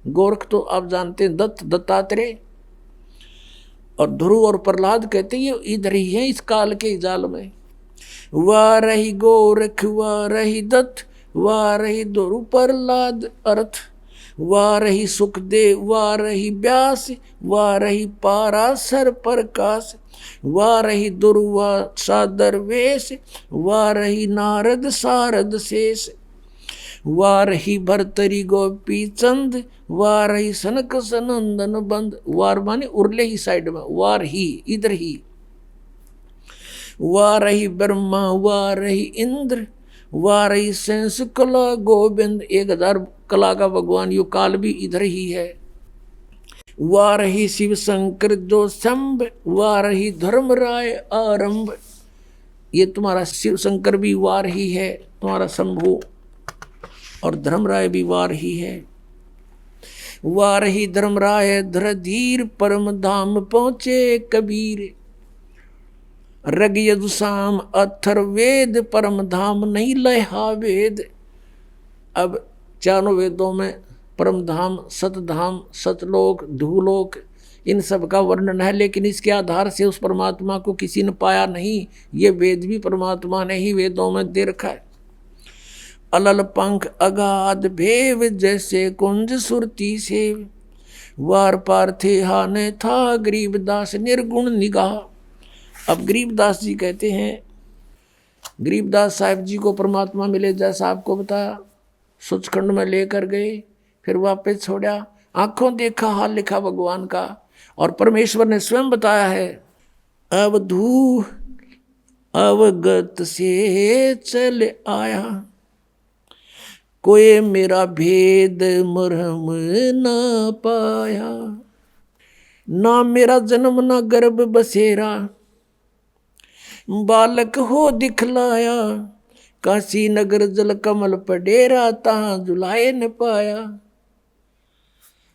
गोरख तो आप जानते हैं दत्त दत्तात्रेय, और ध्रुव और प्रहलाद कहते हैं ये इधर ही है इस काल के जाल में। वाह रही गोरख वाह रही दत्त वाह रही ध्रुव प्रहलाद अर्थ, वाह रही सुखदेव वाह रही व्यास वाह रही पाराशर प्रकाश, वाह रही दुर्वा सादर वेश वाह रही नारद सारद शेष, वाह रही भरतरी गोपी चंद वाह रही सनक सनंदन बंद। वार माने उरले ही साइड में, वार ही इधर ही। वाह रही ब्रह्मा वाह रही इंद्र वाह रही सेंस कला गोविंद। 1000 कला का भगवान यो काल भी इधर ही है। वाह रही शिव शंकर जो शंभ वाह रही धर्मराय आरंभ। ये तुम्हारा शिव शंकर भी वार ही है, तुम्हारा शंभु, और धर्मराय भी वार ही है। वाह रही धर्मराय धरधीर परम धाम पहुँचे कबीर, रग यदुसाम अथर्वेद परम धाम नहीं लहा वेद। अब चारों वेदों में परम धाम, सतधाम, सतलोक, धूलोक इन सब का वर्णन है, लेकिन इसके आधार से उस परमात्मा को किसी ने पाया नहीं। ये वेद भी परमात्मा ने ही वेदों में दे रखा है। अलल पंख अगाध भेव जैसे कुंज सुरती सेव, वार पार थे हाने था गरीबदास निर्गुण निगाह। अब गरीबदास जी कहते हैं, गरीबदास साहब जी को परमात्मा मिले जैसा आपको बताया, सचखंड में लेकर गए, फिर वापस छोड़ा, आंखों देखा हाल लिखा भगवान का। और परमेश्वर ने स्वयं बताया है, अवधू अवगत से चल आया, कोई मेरा भेद मरहम ना पाया। ना मेरा जन्म ना गर्भ बसेरा, बालक हो दिखलाया, काशी नगर जल कमल पडेरा, तहाँ जुलाए न पाया।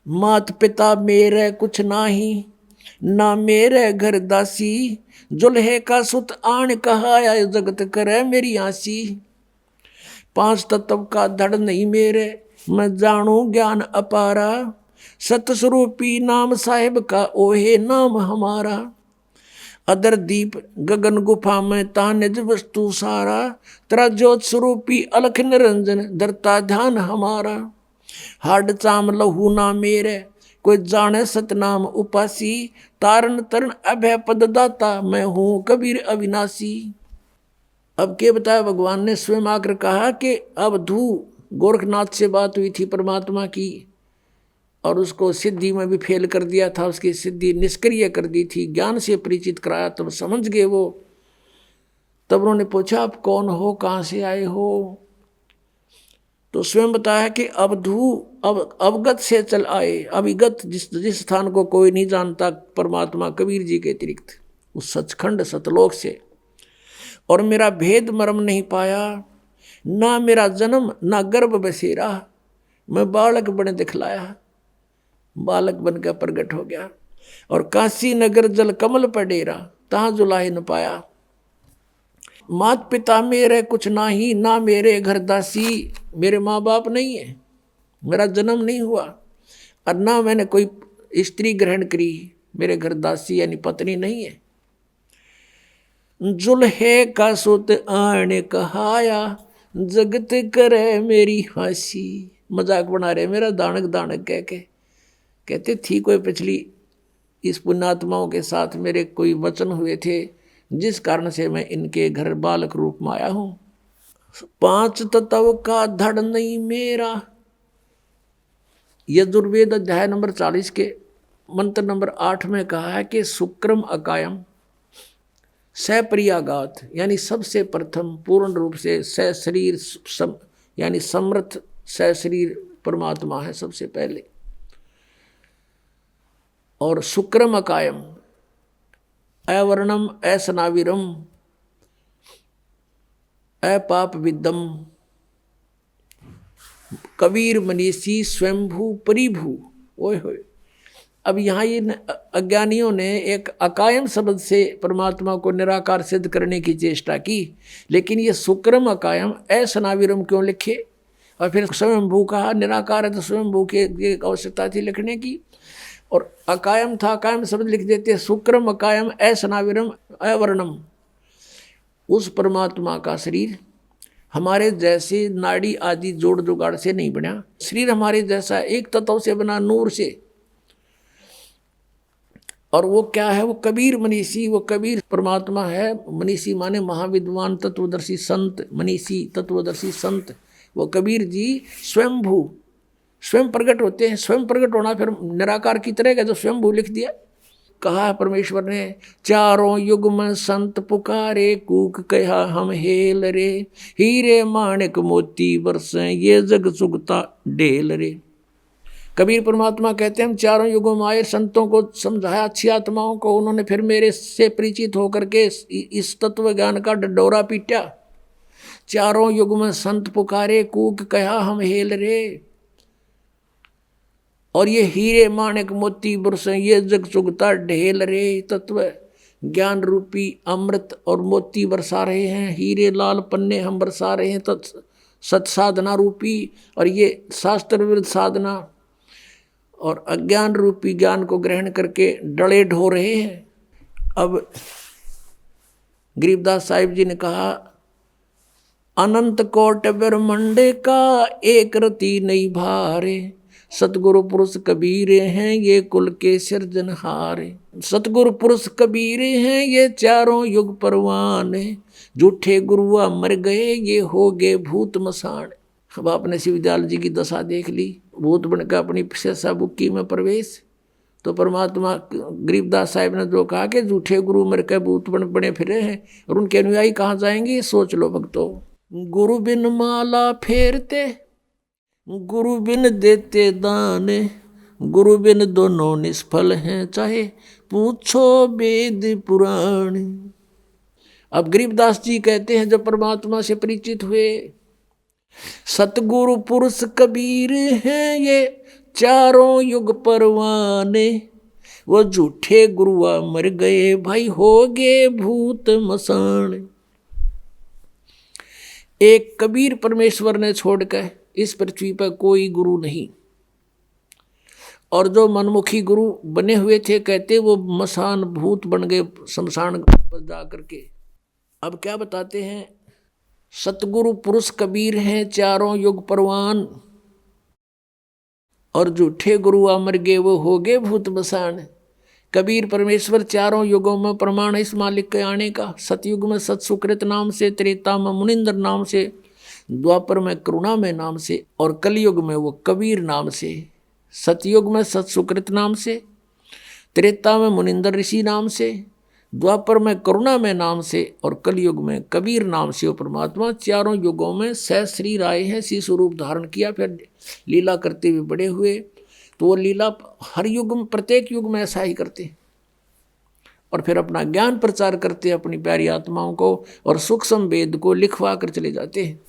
मात पिता मेरे कुछ नाही, ना मेरे घर दासी, जुल्हे का सुत आन कहाया, जगत करे मेरी आसी। 5 तत्व का धड़ नहीं मेरे, मैं जानू ज्ञान अपारा, सतस्वरूपी नाम साहिब का ओहे नाम हमारा। अदर दीप गगन गुफा में ता निज वस्तु सारा, तेरा ज्योत स्वरूपी अलख निरंजन धरता ध्यान हमारा। हाड चाम लहू ना मेरे, कोई जाने सतनाम उपासी, तारण तरण अभय पद दाता, मैं हूँ कबीर अविनाशी। अब के बताया, भगवान ने स्वयं आकर कहा कि अब धू गोरखनाथ से बात हुई थी परमात्मा की, और उसको सिद्धि में भी फेल कर दिया था, उसकी सिद्धि निष्क्रिय कर दी थी, ज्ञान से परिचित कराया, तब समझ गए वो। तब उन्होंने पूछा आप कौन हो, कहाँ से आए हो? तो स्वयं बताया कि अवधू अवगत से चल आए। अविगत जिस स्थान को कोई नहीं जानता परमात्मा कबीर जी के अतिरिक्त, उस सचखंड सतलोक से। और मेरा भेद मर्म नहीं पाया, ना मेरा जन्म ना गर्भ बसेरा, मैं बालक बने दिखलाया, बालक बनकर प्रकट हो गया। और काशी नगर जल कमल पर डेरा, तहाँ जुलाहे न पाया। मात पिता मेरे कुछ नाही, ना मेरे घर दासी, मेरे माँ बाप नहीं है, मेरा जन्म नहीं हुआ, और ना मैंने कोई स्त्री ग्रहण करी, मेरे घर दासी यानी पत्नी नहीं है। जुल्हे का सुत आने कहाया, जगत करे मेरी हंसी। मजाक बना रहे मेरा दानक दानक कह के। कहते थी कोई पिछली इस पुण्यात्माओं के साथ मेरे कोई वचन हुए थे, जिस कारण से मैं इनके घर बालक रूप में आया हूँ। 5 तत्व का धड़ नहीं मेरा, यजुर्वेद अध्याय नंबर 40 के मंत्र नंबर 8 में कहा है कि शुक्रम अकायम सप्रियागात, यानी सबसे प्रथम पूर्ण रूप से सशरीर यानी समर्थ सशरीर परमात्मा है सबसे पहले। और शुक्रम अकायम अवर्णम असनाविरम अपाप विद्दम, कबीर मनीषी स्वयंभू परिभू। ओए होए, अब यहाँ ये अज्ञानियों ने एक अकायम शब्द से परमात्मा को निराकार सिद्ध करने की चेष्टा की, लेकिन ये शुक्रम अकायम असनाविरम क्यों लिखे? और फिर स्वयंभू कहा, निराकार है तो स्वयंभू की आवश्यकता थी लिखने की, और अकायम था, अकायम शब्द लिख देते। शुक्रम अकायम असनाविरम अवर्णम, उस परमात्मा का शरीर हमारे जैसे नाड़ी आदि जोड़ जुगाड़ से नहीं बना, शरीर हमारे जैसा एक तत्व से बना, नूर से। और वो क्या है? वो कबीर मनीषी, वो कबीर परमात्मा है। मनीषी माने महाविद्वान तत्वदर्शी संत, मनीषी तत्वदर्शी संत। वो कबीर जी स्वयंभू, स्वयं प्रकट होते हैं। स्वयं प्रकट होना फिर निराकार की तरह का, जो स्वयंभू लिख दिया। कहा परमेश्वर ने, चारों युग में संत पुकारे, कूक कहा हम हेल रे, हीरे माणिक मोती बरसें ये जग सुगता ढेल रे। कबीर परमात्मा कहते हैं हम चारों युगों में आए, संतों को समझाया, अच्छी आत्माओं को, उन्होंने फिर मेरे से परिचित होकर के इस तत्व ज्ञान का डंडोरा पीटा। चारों युग में संत पुकारे, कूक कहा हम हेल रे, और ये हीरे माणिक मोती बरसें ये जग सुगता ढेल रे। तत्व ज्ञान रूपी अमृत और मोती बरसा रहे हैं, हीरे लाल पन्ने हम बरसा रहे हैं सत्साधना रूपी, और ये शास्त्र विरुद्ध साधना और अज्ञान रूपी ज्ञान को ग्रहण करके डले ढो रहे हैं। अब गरीबदास साहिब जी ने कहा, अनंत कोट ब्रह्मांड का एक रति नहीं भारे, सतगुरु पुरुष कबीरे हैं ये कुल के सिरजनहारे। सतगुरु पुरुष कबीरे हैं ये चारों युग परवान, झूठे गुरुआ मर गए ये हो गए भूत मसान। अब आपने शिवदयाल जी की दशा देख ली, भूत बनकर अपनी शेषा बुक्की में प्रवेश, तो परमात्मा गरीबदास साहिब ने जो कहा कि झूठे गुरु मर के भूत बने फिरे हैं और उनके अनुयायी कहाँ जाएंगे, सोच लो भक्तों। गुरु बिन माला फेरते, गुरु बिन देते दान, गुरु बिन दोनों निष्फल हैं, चाहे पूछो वेद पुराण। अब गरीबदास जी कहते हैं जब परमात्मा से परिचित हुए, सतगुरु पुरुष कबीर हैं ये चारों युग परवाने, वो झूठे गुरुआ मर गए भाई हो गए भूत मसान। एक कबीर परमेश्वर ने छोड़कर इस पृथ्वी पर कोई गुरु नहीं, और जो मनमुखी गुरु बने हुए थे कहते वो मसान भूत बन गए शमशान पर जा करके। अब क्या बताते हैं, सतगुरु पुरुष कबीर हैं चारों युग परवान, और झूठे गुरु अमर गे वो हो गए भूत बसान। कबीर परमेश्वर चारों युगों में प्रमाण इस मालिक के आने का। सतयुग में सत सुकृत नाम से, त्रेता में मुनिंदर नाम से, द्वापर में करुणा में नाम से, और कलयुग में वो कबीर नाम से। सतयुग में सत सुकृत नाम से, त्रेता में मुनिंदर ऋषि नाम से, द्वापर में करुणा में नाम से, और कलयुग में कबीर नाम से वो परमात्मा चारों युगों में सहस्री आए हैं, सी स्वरूप धारण किया, फिर लीला करते हुए बड़े हुए। तो वो लीला हर युग में, प्रत्येक युग में ऐसा ही करते, और फिर अपना ज्ञान प्रचार करते अपनी प्यारी आत्माओं को, और सूक्ष्म वेद को लिखवा कर चले जाते हैं।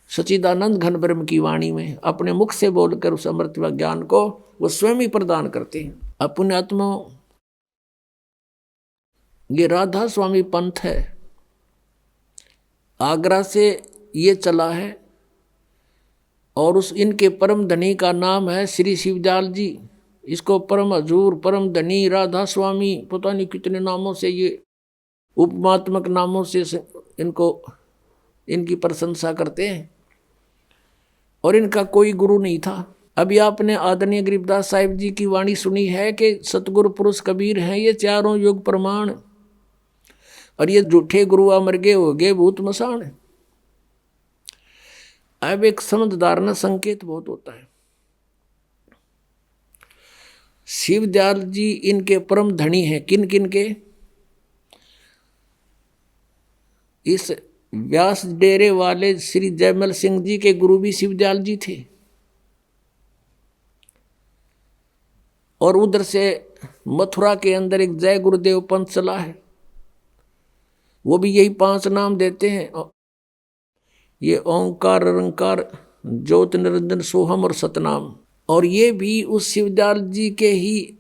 सच्चिदानंद घन ब्रह्म की वाणी में अपने मुख से बोलकर उस अमृत व ज्ञान को वो स्वयं ही प्रदान करते हैं। अपने आत्माओं, ये राधा स्वामी पंथ है, आगरा से ये चला है, और उस इनके परम धनी का नाम है श्री शिवदयाल जी। इसको परम हजूर, परम धनी, राधा स्वामी, पता नहीं कितने नामों से, ये उपमात्मक नामों से इनको, इनकी प्रशंसा करते हैं, और इनका कोई गुरु नहीं था। अभी आपने आदरणीय गरीबदास साहिब जी की वाणी सुनी है कि सतगुरु पुरुष कबीर हैं ये चारों युग प्रमाण, और ये झूठे गुरु अमर गे हो गए भूत मसान। अब एक समझदार न संकेत बहुत होता है। शिवदयाल जी इनके परम धनी हैं। किन किन के? इस व्यास डेरे वाले श्री जयमल सिंह जी के गुरु भी शिवदयाल जी थे, और उधर से मथुरा के अंदर एक जय गुरुदेव पंथ चला है, वो भी यही 5 नाम देते हैं, ये ओंकार, रंकार, ज्योत, निरंजन, सोहम और सतनाम। और ये भी उस शिवदयाल जी के ही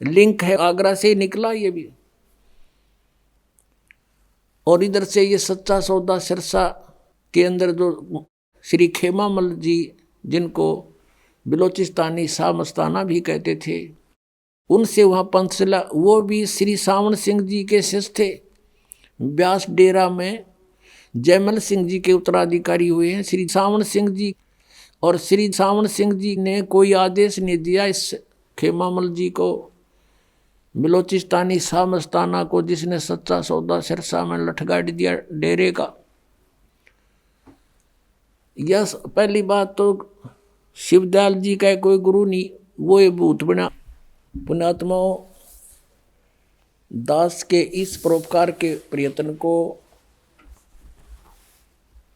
लिंक है, आगरा से ही निकला ये भी। और इधर से ये सच्चा सौदा सिरसा के अंदर जो श्री खेमामल जी, जिनको बिलोचिस्तानी शाह मस्ताना भी कहते थे, उनसे वहाँ पंथ चला। वो भी श्री सावन सिंह जी के शिष्य थे। व्यास डेरा में जयमल सिंह जी के उत्तराधिकारी हुए हैं श्री सावन सिंह जी, और श्री सावन सिंह जी ने कोई आदेश नहीं दिया इस खेमामल जी को, बिलोचिस्तानी शाह मस्ताना को, जिसने सच्चा सौदा सिरसा में लठगाड़ दिया डेरे का। यह पहली बात तो शिवदयाल जी का कोई गुरु नहीं, वो ये भूत बना। पुण्यात्माओं, दास के इस परोपकार के प्रयत्न को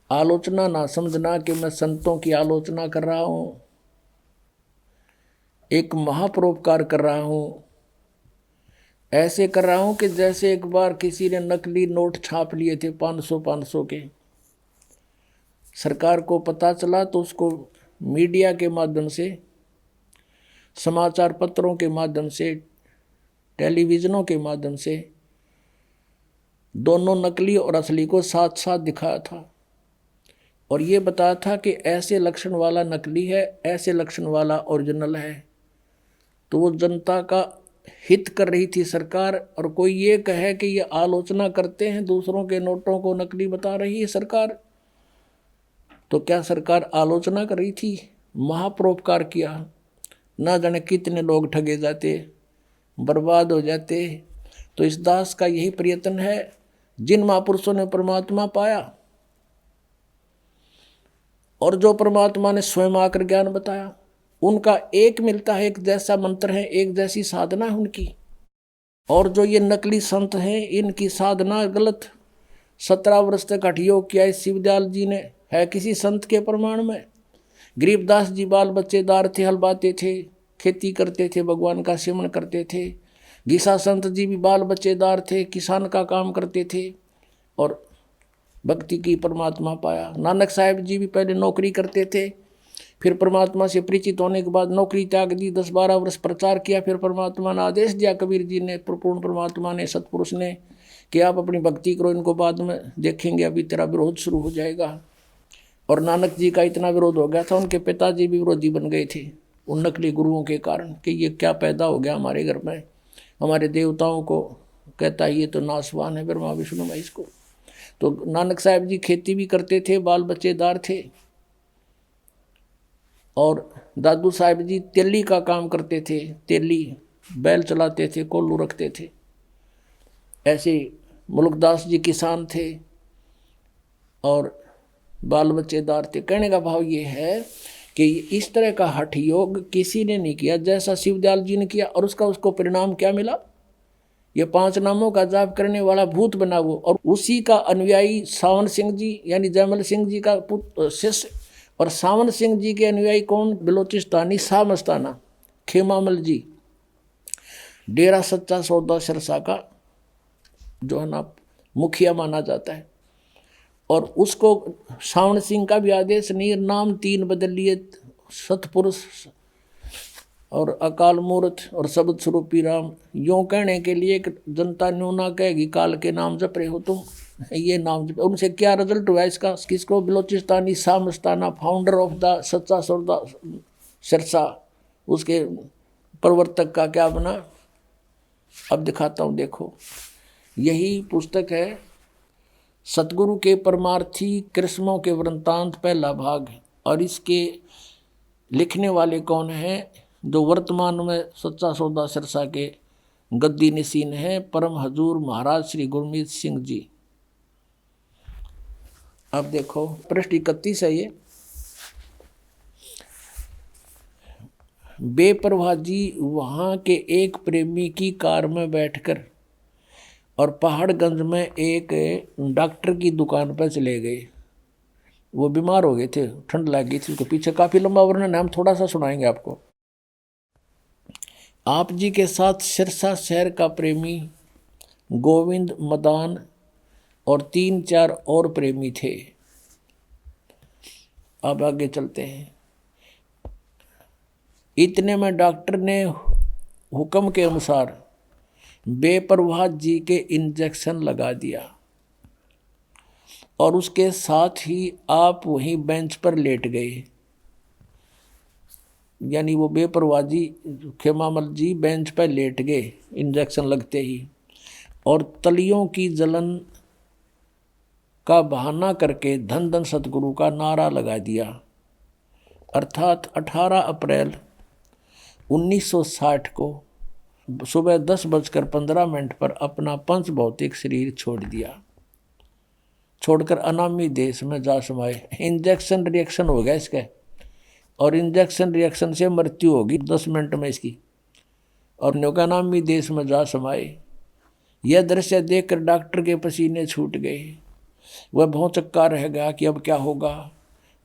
आलोचना ना समझना कि मैं संतों की आलोचना कर रहा हूँ, एक महापरोपकार कर रहा हूँ। ऐसे कर रहा हूँ कि जैसे एक बार किसी ने नकली नोट छाप लिए थे 500 के, सरकार को पता चला तो उसको मीडिया के माध्यम से, समाचार पत्रों के माध्यम से, टेलीविज़नों के माध्यम से दोनों नकली और असली को साथ साथ दिखाया था, और ये बताया था कि ऐसे लक्षण वाला नकली है, ऐसे लक्षण वाला ओरिजिनल है। तो वो जनता का हित कर रही थी सरकार, और कोई ये कहे कि ये आलोचना करते हैं, दूसरों के नोटों को नकली बता रही है सरकार, तो क्या सरकार आलोचना कर रही थी? महापरोपकार किया। ना जाने कितने लोग ठगे जाते, बर्बाद हो जाते। तो इस दास का यही प्रयत्न है। जिन महापुरुषों ने परमात्मा पाया, और जो परमात्मा ने स्वयं आकर ज्ञान बताया, उनका एक मिलता है, एक जैसा मंत्र है, एक जैसी साधना है उनकी। और जो ये नकली संत हैं इनकी साधना गलत। 17 वर्ष तक हठ योग किया इस शिवदयाल जी ने, है किसी संत के प्रमाण में? गरीबदास जी बाल बच्चेदार थे, हल बाते थे, खेती करते थे, भगवान का सेवन करते थे। गीसा संत जी भी बाल बच्चेदार थे, किसान का काम करते थे और भक्ति की परमात्मा पाया। नानक साहब जी भी पहले नौकरी करते थे, फिर परमात्मा से परिचित होने के बाद नौकरी त्याग दी, 10-12 वर्ष प्रचार किया, फिर परमात्मा ने आदेश दिया, कबीर जी ने, पूर्ण परमात्मा ने, सतपुरुष ने, कि आप अपनी भक्ति करो, इनको बाद में देखेंगे, अभी तेरा विरोध शुरू हो जाएगा। और नानक जी का इतना विरोध हो गया था, उनके पिताजी भी विरोधी बन गए थे उन नकली गुरुओं के कारण, कि ये क्या पैदा हो गया हमारे घर में, हमारे देवताओं को कहता है ये तो नासवान है, ब्रह्मा विष्णु महेश को। तो नानक साहब जी खेती भी करते थे, बाल बच्चेदार थे। और दादू साहब जी तेली का काम करते थे, तेली बैल चलाते थे, कोल्लू रखते थे। ऐसे मुल्कदास जी किसान थे और बाल बच्चेदार थे। कहने का भाव ये है कि इस तरह का हठ योग किसी ने नहीं किया जैसा शिवदयाल जी ने किया, और उसको परिणाम क्या मिला? ये 5 नामों का जाप करने वाला भूत बना वो, और उसी का अनुयायी सावन सिंह जी यानी जयमल सिंह जी का शिष्य। और सावन सिंह जी के अनुयायी कौन? बलोचिस्तानी शाह मस्ताना खेमामल जी, डेरा सच्चा सौदा सिरसा का जो है ना मुखिया माना जाता है। और उसको सावन सिंह का भी आदेश नहीं, नाम 3 बदल लिए, सतपुरुष और अकाल मूर्त और शब्द स्वरूपी राम। यूँ कहने के लिए कि जनता न्यू ना कहेगी काल के नाम जप रहे हो तुम, ये नाम जप। उनसे क्या रिजल्ट हुआ इसका? किसको? बलोचिस्तानी शाह मस्ताना, फाउंडर ऑफ द सच्चा सौदा सिरसा, उसके प्रवर्तक का क्या बना? अब दिखाता हूँ, देखो। यही पुस्तक है सतगुरु के परमार्थी कृष्णों के वृंतांत, पहला भाग है। और इसके लिखने वाले कौन हैं? जो वर्तमान में सच्चा सौदा सिरसा के गद्दी नशीन हैं, परम हजूर महाराज श्री गुरमीत सिंह जी। अब देखो पृष्ठ 31 है ये। बेपरवाह जी वहाँ के एक प्रेमी की कार में बैठकर और पहाड़गंज में एक डॉक्टर की दुकान पर चले गए। वो बीमार हो गए थे, ठंड लग गई थी उसके। पीछे काफ़ी लंबा वर्णन है, हम थोड़ा सा सुनाएंगे आपको। आप जी के साथ सिरसा शहर का प्रेमी गोविंद, मदान और 3-4 और प्रेमी थे। अब आगे चलते हैं। इतने में डॉक्टर ने हुक्म के अनुसार बेपरवाह जी के इंजेक्शन लगा दिया और उसके साथ ही आप वहीं बेंच पर लेट गए। यानी वो बेपरवाह जी खेमामल जी बेंच पर लेट गए इंजेक्शन लगते ही, और तलियों की जलन का बहाना करके धन धन सतगुरु का नारा लगा दिया। अर्थात 18 अप्रैल 1960 को सुबह 10:15 पर अपना पंच भौतिक शरीर छोड़ दिया, छोड़कर अनामी देश में जा समाये। इंजेक्शन रिएक्शन हो गया इसका, और इंजेक्शन रिएक्शन से मृत्यु होगी 10 मिनट में इसकी, और न्योकानामी देश में जा समाये। यह दृश्य देखकर डॉक्टर के पसीने छूट गए। वह भौचक्का रह गया कि अब क्या होगा।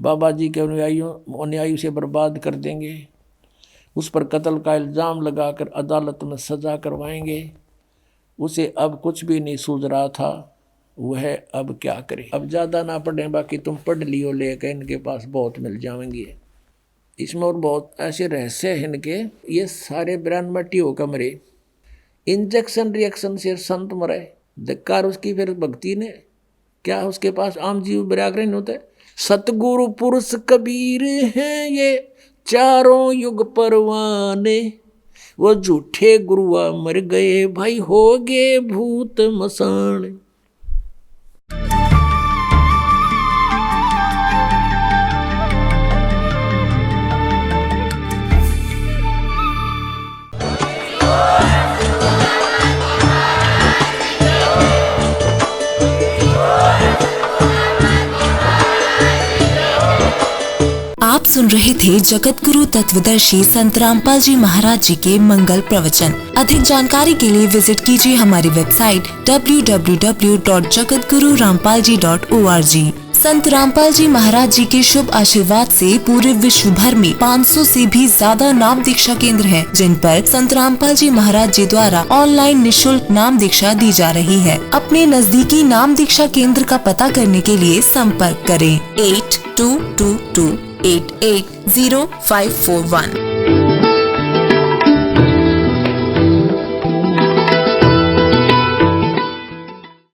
बाबा जी के अनुयायी से बर्बाद कर देंगे, उस पर कत्ल का इल्ज़ाम लगाकर अदालत में सज़ा करवाएंगे। उसे अब कुछ भी नहीं सूझ रहा था, वह अब क्या करे। अब ज़्यादा ना पढ़ें, बाकी तुम पढ़ लियो, लेकर इनके पास बहुत मिल जाएंगे। इसमें और बहुत ऐसे रहस्य हैं इनके। ये सारे ब्रांड मट्टी होकर मरे, इंजेक्शन रिएक्शन से संत मरे। धिक्कार उसकी फिर भक्ति ने, क्या उसके पास आम जीव बरागर नहीं होते। सतगुरु पुरुष कबीर हैं ये चारों युग परवाने, वो झूठे गुरुआ मर गए भाई हो गए भूत मसान। आप सुन रहे थे जगत गुरु तत्वदर्शी संत रामपाल जी महाराज जी के मंगल प्रवचन। अधिक जानकारी के लिए विजिट कीजिए हमारी वेबसाइट www.jagatgururampalji.org। संत रामपाल जी महाराज जी के शुभ आशीर्वाद से पूरे विश्व भर में 500 से भी ज्यादा नाम दीक्षा केंद्र हैं, जिन पर संत रामपाल जी महाराज जी द्वारा ऑनलाइन निशुल्क नाम दीक्षा दी जा रही है। अपने नजदीकी नाम दीक्षा केंद्र का पता करने के लिए संपर्क करें 8222880541।